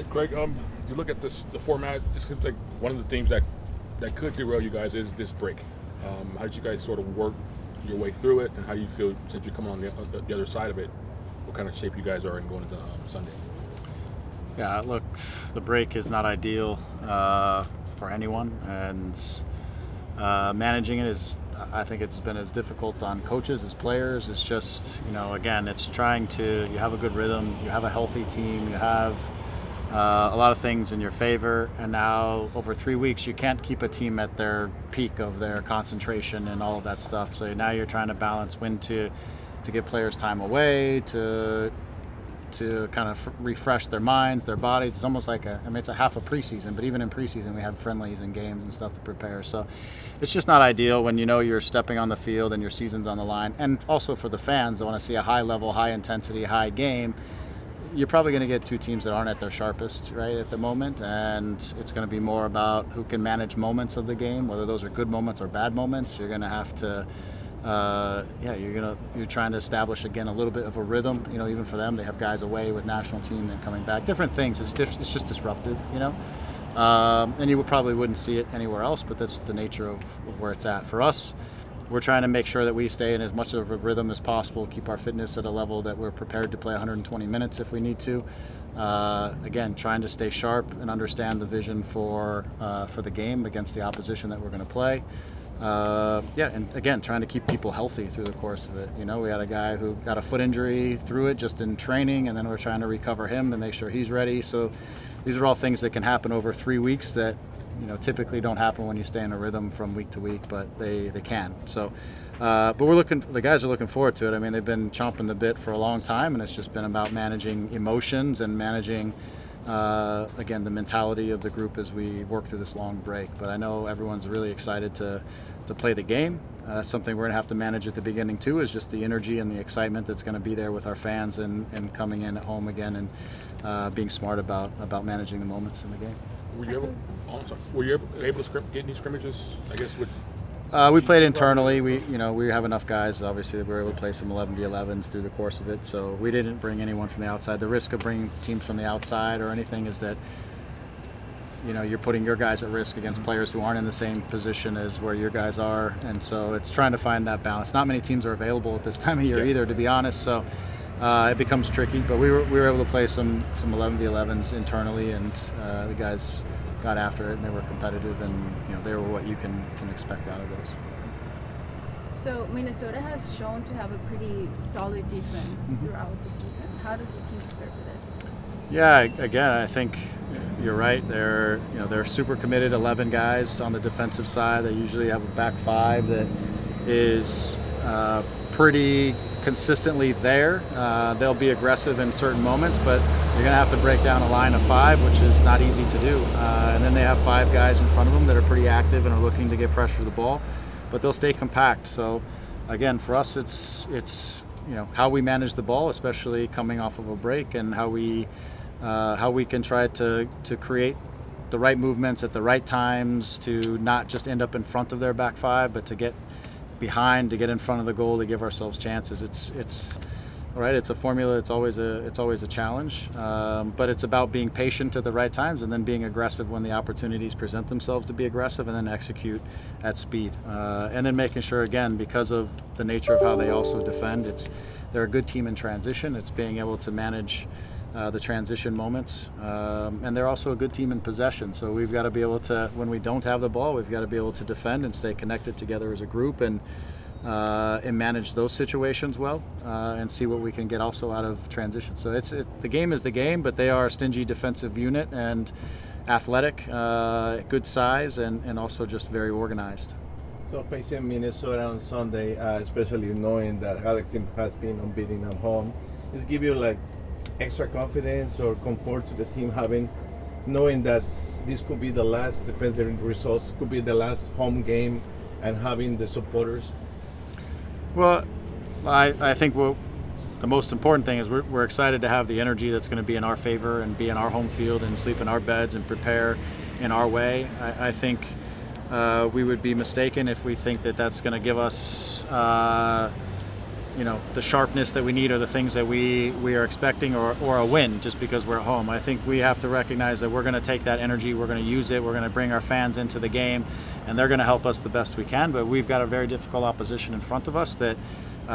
Hey, Craig, you look at the format. It seems like one of the things that could derail you guys is this break. How did you guys sort of work your way through it, and how do you feel since you're coming on the other side of it? What kind of shape you guys are in going into Sunday? Yeah, look, the break is not ideal for anyone, and managing it is, I think it's been as difficult on coaches as players. It's just, again, it's trying to, you have a good rhythm, you have a healthy team, you have a lot of things in your favor, and now over 3 weeks you can't keep a team at their peak of their concentration and all of that stuff. So now you're trying to balance when to give players time away, to kind of refresh their minds, their bodies. It's almost like it's a half a preseason, but even in preseason we have friendlies and games and stuff to prepare. So it's just not ideal when you're stepping on the field and your season's on the line. And also for the fans that want to see a high level, high intensity, high game, you're probably going to get two teams that aren't at their sharpest right at the moment, and it's going to be more about who can manage moments of the game, whether those are good moments or bad moments. You're going to have to you're trying to establish again a little bit of a rhythm. Even for them, they have guys away with national team and coming back. Different things. It's just disruptive. And you probably wouldn't see it anywhere else, but that's the nature of where it's at. For us, we're trying to make sure that we stay in as much of a rhythm as possible, keep our fitness at a level that we're prepared to play 120 minutes if we need to. Again, trying to stay sharp and understand the vision for the game against the opposition that we're going to play. And again, trying to keep people healthy through the course of it. We had a guy who got a foot injury through it just in training, and then we're trying to recover him and make sure he's ready. So these are all things that can happen over 3 weeks that typically don't happen when you stay in a rhythm from week to week, but they can. So, but the guys are looking forward to it. I mean, they've been chomping the bit for a long time, and it's just been about managing emotions and managing, again, the mentality of the group as we work through this long break. But I know everyone's really excited to play the game. That's something we're going to have to manage at the beginning too, is just the energy and the excitement that's going to be there with our fans and coming in at home again and being smart about managing the moments in the game. Were you able to get any scrimmages, I guess, with we played internally. We have enough guys. Obviously, that we were able to play some 11v11s through the course of it. So we didn't bring anyone from the outside. The risk of bringing teams from the outside or anything is that you're putting your guys at risk against players who aren't in the same position as where your guys are, and so it's trying to find that balance. Not many teams are available at this time of year either, to be honest. So it becomes tricky. But we were able to play some 11v11s internally, and the guys got after it, and they were competitive, and they were what you can expect out of those. So Minnesota has shown to have a pretty solid defense throughout the season. How does the team prepare for this? Yeah, again, I think you're right. They're super committed. 11 guys on the defensive side. They usually have a back five that is pretty consistently there. They'll be aggressive in certain moments, but you're going to have to break down a line of five, which is not easy to do. And then they have 5 guys in front of them that are pretty active and are looking to get pressure to the ball, but they'll stay compact. So again, for us, it's how we manage the ball, especially coming off of a break, and how we can try to create the right movements at the right times to not just end up in front of their back five, but to get behind, to get in front of the goal, to give ourselves chances. It's all right. It's a formula. It's always a challenge, but it's about being patient at the right times and then being aggressive when the opportunities present themselves to be aggressive, and then execute at speed, and then making sure, again, because of the nature of how they also defend, they're a good team in transition. It's being able to manage the transition moments, and they're also a good team in possession. So we've got to be able to, when we don't have the ball, we've got to be able to defend and stay connected together as a group, and manage those situations well, and see what we can get also out of transition. So the game is the game, but they are a stingy defensive unit and athletic, good size, and also just very organized. So facing Minnesota on Sunday, especially knowing that Alex has been unbeaten at home, does it give you like extra confidence or comfort to the team, knowing that this could be the last, depends on the results, could be the last home game, and having the supporters? Well, I think the most important thing is we're excited to have the energy that's going to be in our favor and be in our home field and sleep in our beds and prepare in our way. I think we would be mistaken if we think that that's going to give us the sharpness that we need or the things that we are expecting or a win just because we're at home. I think we have to recognize that we're going to take that energy, we're going to use it, we're going to bring our fans into the game, and they're going to help us the best we can. But we've got a very difficult opposition in front of us that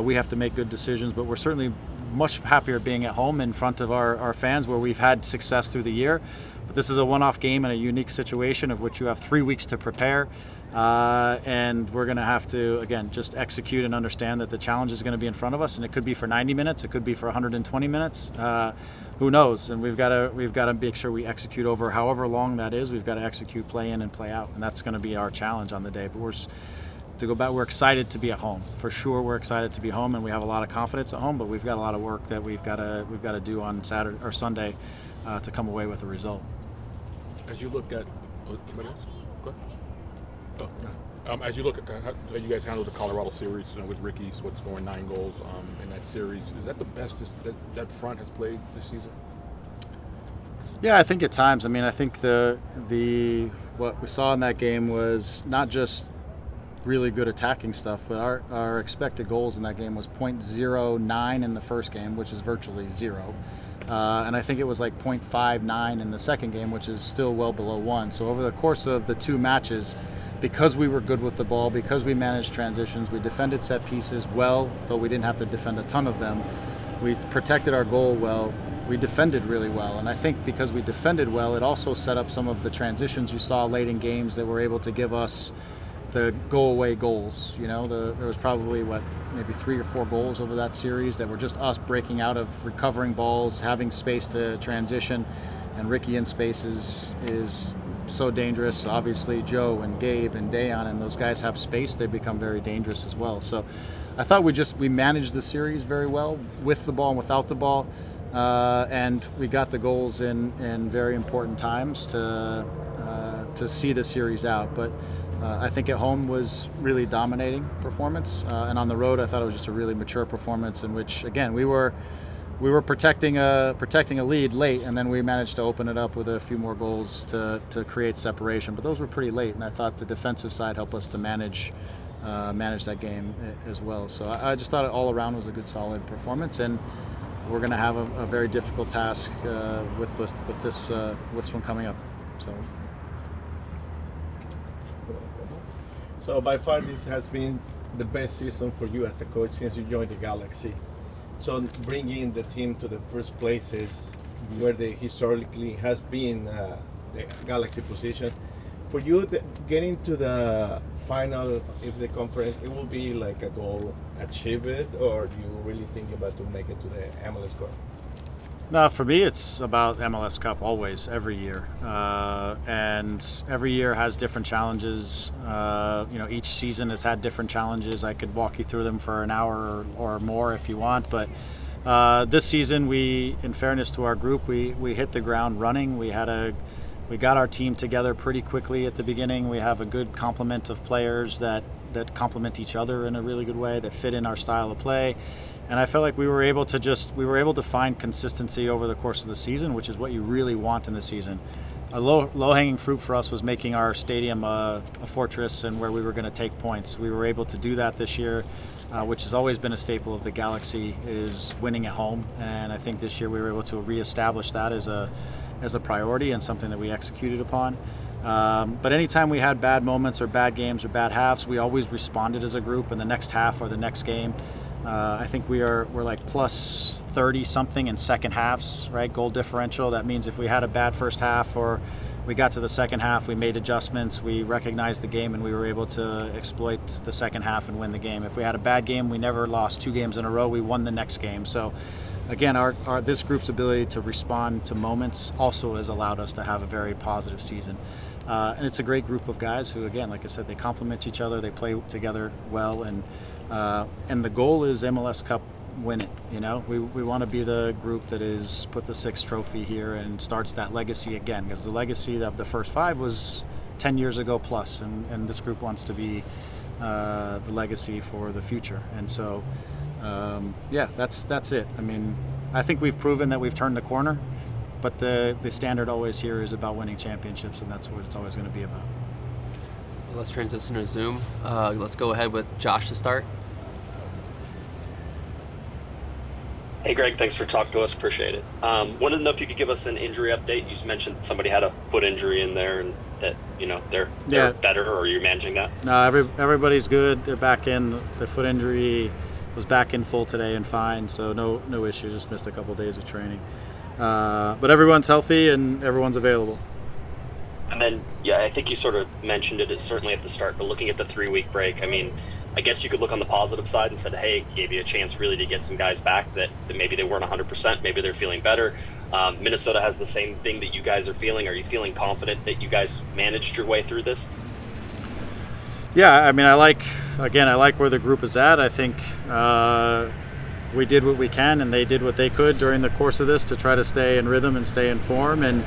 we have to make good decisions. But we're certainly much happier being at home in front of our fans where we've had success through the year. But this is a one-off game in a unique situation of which you have 3 weeks to prepare. And we're going to have to, again, just execute and understand that the challenge is going to be in front of us, and it could be for 90 minutes, it could be for 120 minutes. Who knows? And we've got to make sure we execute over however long that is. We've got to execute, play in and play out, and that's going to be our challenge on the day. But we're excited to be at home. For sure, we're excited to be home, and we have a lot of confidence at home. But we've got a lot of work that we've got to do on Saturday or Sunday to come away with a result. As you look at, anybody else? Go ahead. As you look at how you guys handled the Colorado series with Ricky, what's scoring 9 goals in that series, is that the best that front has played this season? Yeah, I think at times. I mean, I think the what we saw in that game was not just really good attacking stuff, but our expected goals in that game was .09 in the first game, which is virtually zero. And I think it was like .59 in the second game, which is still well below 1. So over the course of the 2 matches, because we were good with the ball, because we managed transitions, we defended set pieces well, though we didn't have to defend a ton of them. We protected our goal well. We defended really well. And I think because we defended well, it also set up some of the transitions you saw late in games that were able to give us the go-away goals. There was probably, maybe 3 or 4 goals over that series that were just us breaking out of recovering balls, having space to transition. And Ricky in space is so dangerous. Obviously, Joe and Gabe and Dayon and those guys have space. They become very dangerous as well. So I thought we managed the series very well with the ball and without the ball. And we got the goals in very important times to see the series out. But I think at home was really dominating performance, and on the road I thought it was just a really mature performance in which, again, we were protecting a lead late, and then we managed to open it up with a few more goals to create separation. But those were pretty late, and I thought the defensive side helped us to manage that game as well. So I just thought it all around was a good, solid performance, and we're going to have a very difficult task with this one coming up. So by far this has been the best season for you as a coach since you joined the Galaxy. So bringing the team to the first places where they historically has been the Galaxy position. For you, getting to the final of the conference, it will be like a goal achieved, or do you really think about to make it to the MLS Cup? No, for me, it's about MLS Cup always, every year. And every year has different challenges. Each season has had different challenges. I could walk you through them for an hour or more if you want. But this season, in fairness to our group, we hit the ground running. We got our team together pretty quickly at the beginning. We have a good complement of players that complement each other in a really good way, that fit in our style of play. And I felt like we were able to find consistency over the course of the season, which is what you really want in the season. A low-hanging fruit for us was making our stadium a fortress and where we were going to take points. We were able to do that this year, which has always been a staple of the Galaxy, is winning at home. And I think this year we were able to reestablish that as a priority and something that we executed upon. But anytime we had bad moments or bad games or bad halves, we always responded as a group in the next half or the next game. I think we're like plus 30 something in second halves, right? Goal differential. That means if we had a bad first half or we got to the second half, we made adjustments, we recognized the game, and we were able to exploit the second half and win the game. If we had a bad game, we never lost 2 games in a row. We won the next game. So again, this group's ability to respond to moments also has allowed us to have a very positive season. And it's a great group of guys who, again, like I said, they complement each other, they play together well, and the goal is MLS Cup win it. We want to be the group that is put the 6th trophy here and starts that legacy again, because the legacy of the first 5 was 10 years ago plus, and this group wants to be the legacy for the future. And so that's it. I mean, I think we've proven that we've turned the corner, but the standard always here is about winning championships, and that's what it's always going to be about. Let's transition to Zoom. Let's go ahead with Josh to start. Hey, Greg, thanks for talking to us. Appreciate it. Wanted to know if you could give us an injury update. You mentioned somebody had a foot injury in there, and that they're Yeah. better, or are you managing that? No, everybody's good. They're back in. The foot injury was back in full today and fine, so no issue. Just missed a couple days of training, but everyone's healthy and everyone's available. And then, yeah, I think you sort of mentioned it certainly at the start, but looking at the 3-week break, I mean, I guess you could look on the positive side and said, hey, it gave you a chance really to get some guys back that maybe they weren't 100%, maybe they're feeling better. Minnesota has the same thing that you guys are feeling. Are you feeling confident that you guys managed your way through this? Yeah, I mean, I like where the group is at. I think we did what we can, and they did what they could during the course of this to try to stay in rhythm and stay in form. And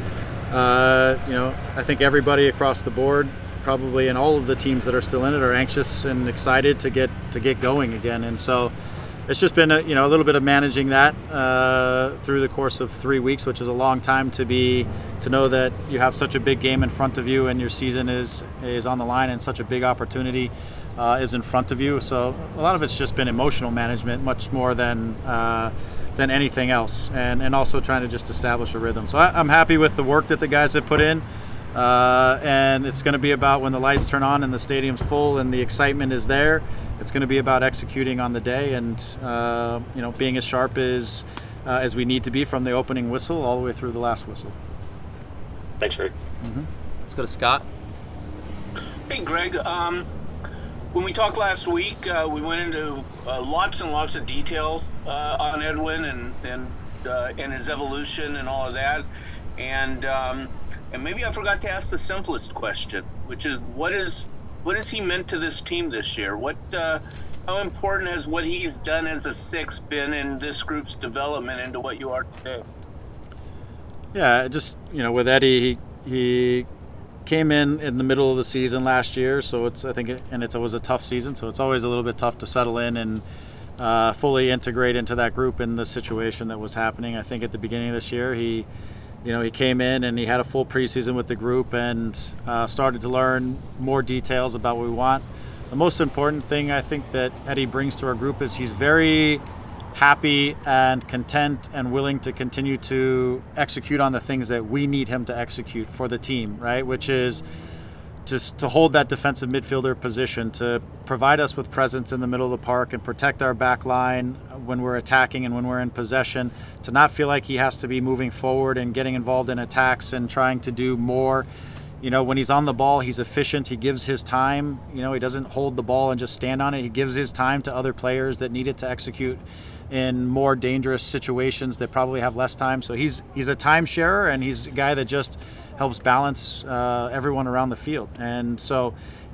I think everybody across the board, probably in all of the teams that are still in it, are anxious and excited to get going again. And so it's just been a little bit of managing that through the course of 3 weeks, which is a long time to know that you have such a big game in front of you and your season is on the line and such a big opportunity is in front of you. So a lot of it's just been emotional management, much more than anything else, and also trying to just establish a rhythm. So I'm happy with the work that the guys have put in. And it's going to be about when the lights turn on and the stadium's full and the excitement is there. It's going to be about executing on the day and being as sharp as we need to be from the opening whistle all the way through the last whistle. Thanks, Greg. Let's go to Scott. Hey, Greg. When we talked last week, we went into lots and lots of detail on Edwin and his evolution and all of that. And maybe I forgot to ask the simplest question, which is what has he meant to this team this year? How important has what he's done as a six been in this group's development into what you are today? Yeah, just with Eddie, he came in the middle of the season last year, so it was a tough season, so it's always a little bit tough to settle in and fully integrate into that group in the situation that was happening. I think at the beginning of this year, he came in and he had a full preseason with the group and started to learn more details about what we want. The most important thing I think that Eddie brings to our group is he's very happy and content and willing to continue to execute on the things that we need him to execute for the team, right? Which is just to hold that defensive midfielder position, to provide us with presence in the middle of the park and protect our back line when we're attacking and when we're in possession, to not feel like he has to be moving forward and getting involved in attacks and trying to do more. When he's on the ball, he's efficient. He gives his time. He doesn't hold the ball and just stand on it. He gives his time to other players that need it to execute in more dangerous situations that probably have less time. So he's a time sharer, and he's a guy that just helps balance everyone around the field. And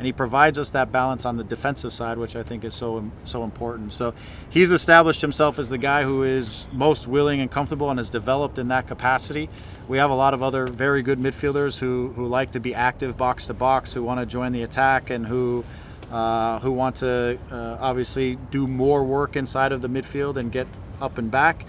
he provides us that balance on the defensive side, which I think is so important. So he's established himself as the guy who is most willing and comfortable and has developed in that capacity. We have a lot of other very good midfielders who like to be active box to box, who want to join the attack, and who want to obviously do more work inside of the midfield and get up and back.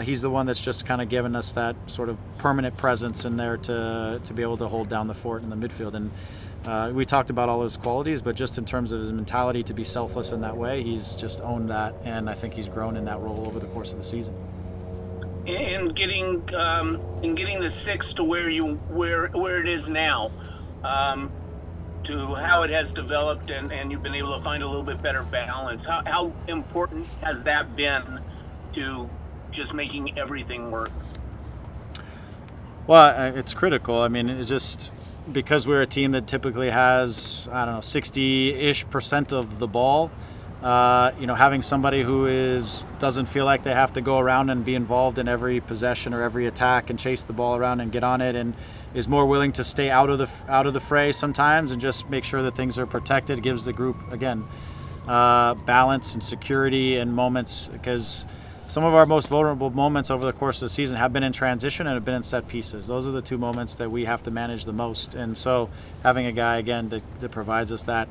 He's the one that's just kind of given us that sort of permanent presence in there to be able to hold down the fort in the midfield. And we talked about all his qualities, but just in terms of his mentality to be selfless in that way, he's just owned that, and I think he's grown in that role over the course of the season. And getting the six to where it is now, to how it has developed, and you've been able to find a little bit better balance. How important has that been to just making everything work? Well, it's critical. I mean, it's just because we're a team that typically has, 60-ish% of the ball. Having somebody who doesn't feel like they have to go around and be involved in every possession or every attack and chase the ball around and get on it, and is more willing to stay out of the fray sometimes and just make sure that things are protected, gives the group again balance and security and moments, because some of our most vulnerable moments over the course of the season have been in transition and have been in set pieces. Those are the two moments that we have to manage the most. And so having a guy, again, that provides us that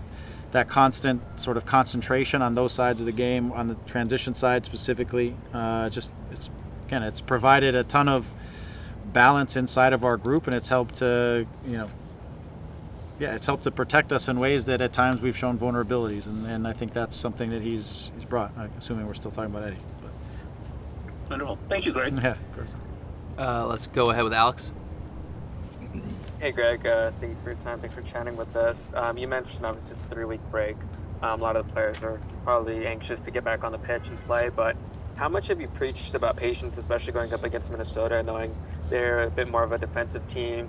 constant sort of concentration on those sides of the game, on the transition side specifically, it's provided a ton of balance inside of our group, and it's helped to, protect us in ways that at times we've shown vulnerabilities. And I think that's something that he's brought, assuming we're still talking about Eddie. Wonderful. Thank you, Greg. Yeah, of course. Let's go ahead with Alex. Hey Greg, thank you for your time. Thanks for chatting with us. You mentioned obviously the 3-week break. A lot of the players are probably anxious to get back on the pitch and play, but how much have you preached about patience, especially going up against Minnesota, knowing they're a bit more of a defensive team,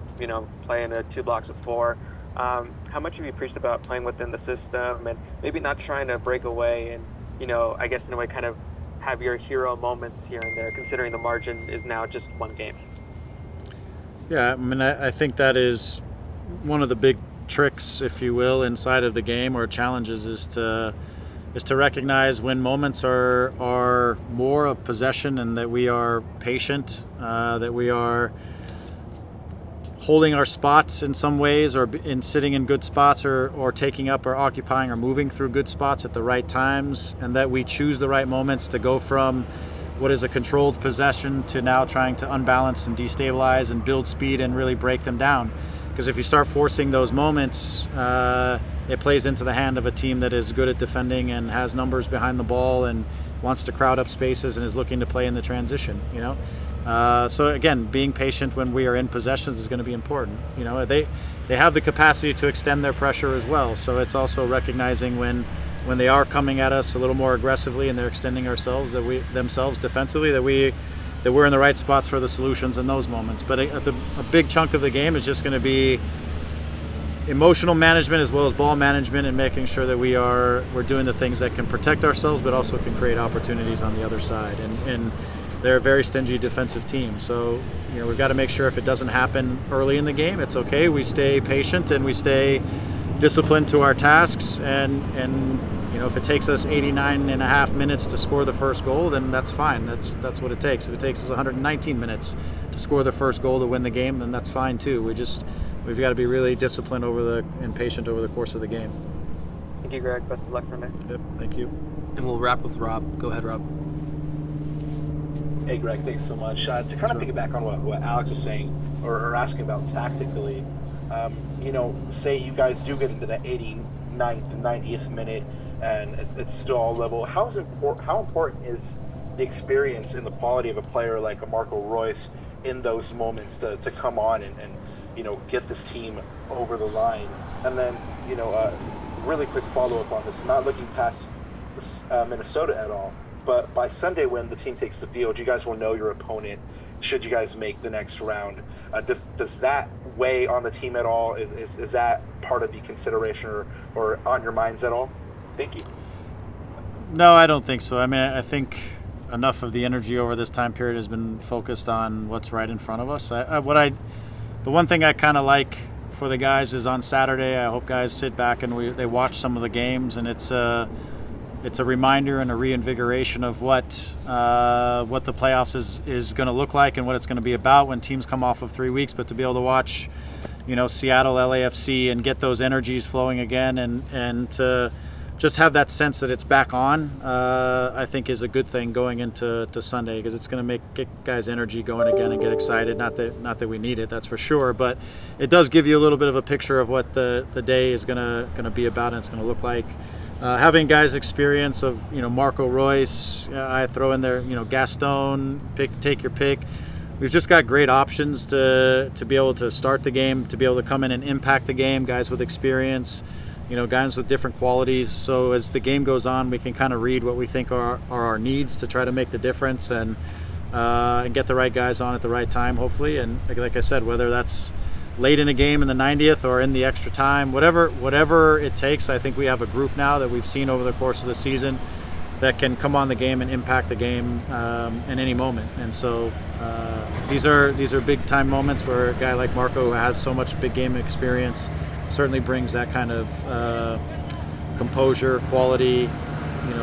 playing 2 blocks of 4? How much have you preached about playing within the system and maybe not trying to break away and, I guess in a way kind of have your hero moments here and there, considering the margin is now just 1 game? Yeah, I mean, I think that is one of the big tricks, if you will, inside of the game or challenges is to recognize when moments are more of possession and that we are patient, that we are holding our spots in some ways or in sitting in good spots or taking up or occupying or moving through good spots at the right times, and that we choose the right moments to go from what is a controlled possession to now trying to unbalance and destabilize and build speed and really break them down. Because if you start forcing those moments, it plays into the hand of a team that is good at defending and has numbers behind the ball and wants to crowd up spaces and is looking to play in the transition. So again, being patient when we are in possessions is going to be important. They have the capacity to extend their pressure as well. So it's also recognizing when they are coming at us a little more aggressively and they're extending themselves defensively, that we're in the right spots for the solutions in those moments. But a big chunk of the game is just going to be emotional management as well as ball management and making sure that we're doing the things that can protect ourselves but also can create opportunities on the other side. And they're a very stingy defensive team. So, we've got to make sure if it doesn't happen early in the game, it's okay. We stay patient and we stay disciplined to our tasks. And if it takes us 89 and a half minutes to score the first goal, then that's fine. That's what it takes. If it takes us 119 minutes to score the first goal to win the game, then that's fine too. We've got to be really disciplined and patient over the course of the game. Thank you, Greg. Best of luck Sunday. Yep, thank you. And we'll wrap with Rob. Go ahead, Rob. Hey, Greg, thanks so much. To kind of piggyback on what Alex was saying or asking about tactically, say you guys do get into the 89th and 90th minute and it's still all level. How important is the experience and the quality of a player like a Marco Royce in those moments to come on and get this team over the line? And then, really quick follow-up on this, not looking past this, Minnesota at all, but by Sunday when the team takes the field, you guys will know your opponent should you guys make the next round. Does that weigh on the team at all? Is that part of the consideration or on your minds at all? Thank you. No, I don't think so. I mean, I think enough of the energy over this time period has been focused on what's right in front of us. The one thing I kind of like for the guys is on Saturday, I hope guys sit back and they watch some of the games, and it's a reminder and a reinvigoration of what the playoffs is going to look like and what it's going to be about when teams come off of 3 weeks. But to be able to watch, Seattle, LAFC, and get those energies flowing again, and to just have that sense that it's back on, I think is a good thing going into Sunday, because it's going to get guys' energy going again and get excited. Not that we need it, that's for sure, but it does give you a little bit of a picture of what the day is going to be about and it's going to look like. Having guys' experience of Marco Royce, I throw in there Gaston, take your pick. We've just got great options to be able to start the game, to be able to come in and impact the game. Guys with experience, guys with different qualities. So as the game goes on, we can kind of read what we think are our needs to try to make the difference and get the right guys on at the right time, hopefully. And like I said, whether that's late in a game in the 90th or in the extra time, whatever it takes, I think we have a group now that we've seen over the course of the season that can come on the game and impact the game in any moment. And so these are big time moments where a guy like Marco, who has so much big game experience, certainly brings that kind of composure, quality,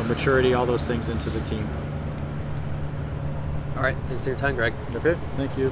maturity, all those things into the team. All right, thanks for your time, Greg. Okay, thank you.